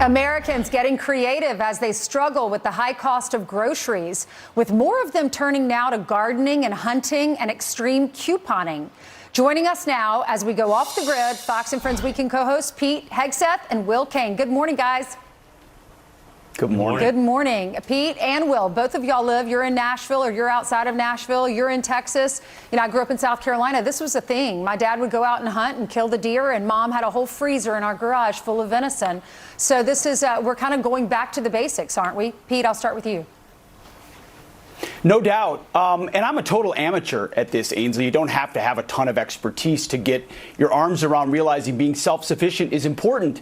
Americans getting creative as they struggle with the high cost of groceries, with more of them turning now to gardening and hunting and extreme couponing. Joining us now as we go off the grid, Fox and Friends Weekend co-hosts Pete Hegseth and Will Kane. Good morning, guys. Good morning. Good morning. Pete and Will, both of y'all you're in Nashville or you're outside of Nashville, you're in Texas. You know, I grew up in South Carolina. This was a thing. My dad would go out and hunt and kill the deer, and Mom had a whole freezer in our garage full of venison. So this is, we're kind of going back to the basics, aren't we? Pete, I'll start with you. No doubt. And I'm a total amateur at this, Ainsley. You don't have to have a ton of expertise to get your arms around realizing being self-sufficient is important.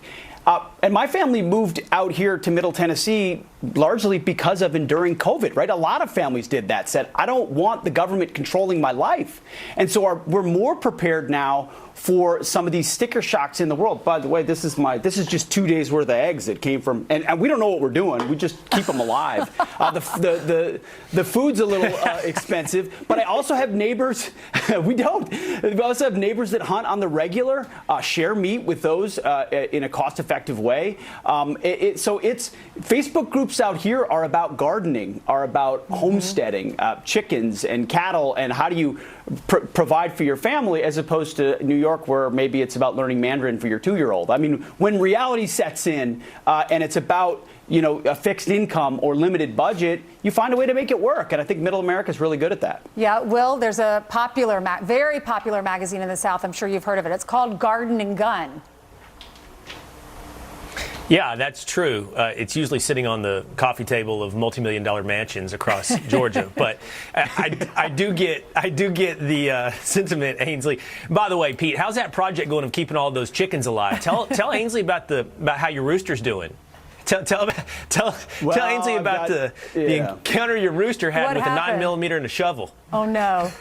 And my family moved out here to Middle Tennessee largely because of enduring COVID, right? A lot of families did that, said, I don't want the government controlling my life. And so we're more prepared now for some of these sticker shocks in the world. By the way, this is just 2 days worth of eggs that came from, and we don't know what we're doing. We just keep them alive. The food's a little expensive, but I also have neighbors. We also have neighbors that hunt on the regular, share meat with those in a cost-effective way. So Facebook groups out here are about gardening, are about homesteading, chickens and cattle, and how do you provide for your family, as opposed to New York, where maybe it's about learning Mandarin for your 2-year-old. I mean, when reality sets in and it's about, you know, a fixed income or limited budget, you find a way to make it work. And I think Middle America is really good at that. Yeah, Will, there's a popular, very popular magazine in the South. I'm sure you've heard of it. It's called Garden and Gun. Yeah, that's true. It's usually sitting on the coffee table of multi-million-dollar mansions across Georgia. But I do get the sentiment, Ainsley. By the way, Pete, how's that project going of keeping all those chickens alive? Tell Ainsley about how your rooster's doing. Tell Ainsley about the encounter your rooster had with a 9mm and a shovel. Oh no.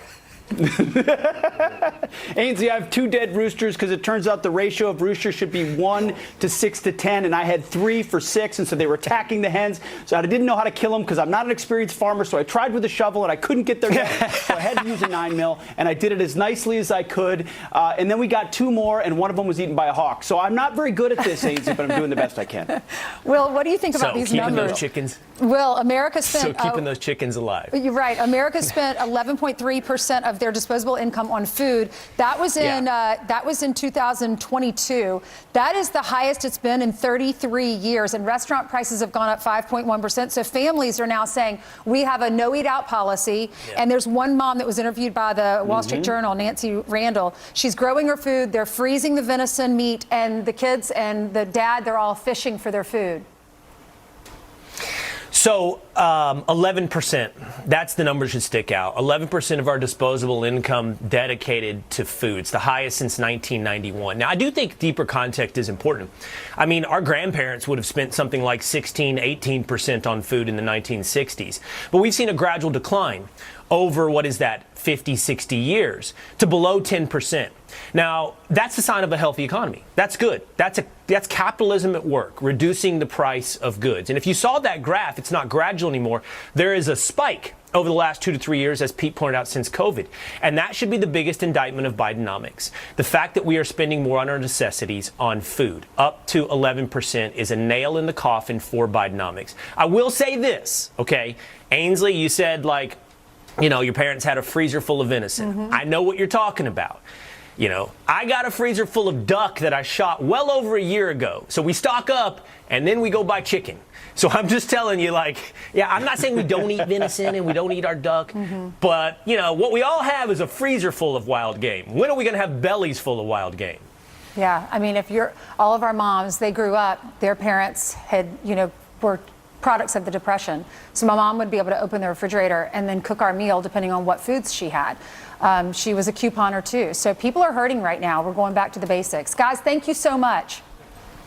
Ainsley, I have 2 dead roosters because it turns out the ratio of roosters should be 1 to 6 to 10, and I had 3 for 6, and so they were attacking the hens. So I didn't know how to kill them because I'm not an experienced farmer, so I tried with a shovel and I couldn't get their head. So I had to use a 9mm, and I did it as nicely as I could. And then we got 2 more, and one of them was eaten by a hawk. So I'm not very good at this, Ainsley, but I'm doing the best I can. Will, what do you think about these numbers? Keeping those chickens. Will, America spent keeping those chickens alive. You're right. America spent 11.3% of their disposable income on food. That was in 2022. That is the highest it's been in 33 years, and restaurant prices have gone up 5.1%. So families are now saying we have a no eat out policy. And there's one mom that was interviewed by the Wall Street Journal, Nancy Randall. She's growing her food. They're freezing the venison meat, and the kids and the dad, they're all fishing for their food. So 11%, that's the number should stick out. 11% of our disposable income dedicated to food. It's the highest since 1991. Now, I do think deeper context is important. I mean, our grandparents would have spent something like 16, 18% on food in the 1960s. But we've seen a gradual decline over, 50, 60 years to below 10%. Now, that's a sign of a healthy economy. That's good. That's capitalism at work, reducing the price of goods. And if you saw that graph, it's not gradual anymore. There is a spike over the last 2 to 3 years, as Pete pointed out, since COVID. And that should be the biggest indictment of Bidenomics. The fact that we are spending more on our necessities on food, up to 11%, is a nail in the coffin for Bidenomics. I will say this, okay? Ainsley, you said, you know, your parents had a freezer full of venison. I know what you're talking about. You know, I got a freezer full of duck that I shot well over a year ago. So we stock up and then we go buy chicken. So I'm just telling you, yeah, I'm not saying we don't eat venison and we don't eat our duck, but, you know, what we all have is a freezer full of wild game. When are we going to have bellies full of wild game? Yeah, I mean, all of our moms, they grew up, their parents were products of the Depression. So my mom would be able to open the refrigerator and then cook our meal depending on what foods she had. She was a couponer too. So people are hurting right now. We're going back to the basics. Guys, thank you so much.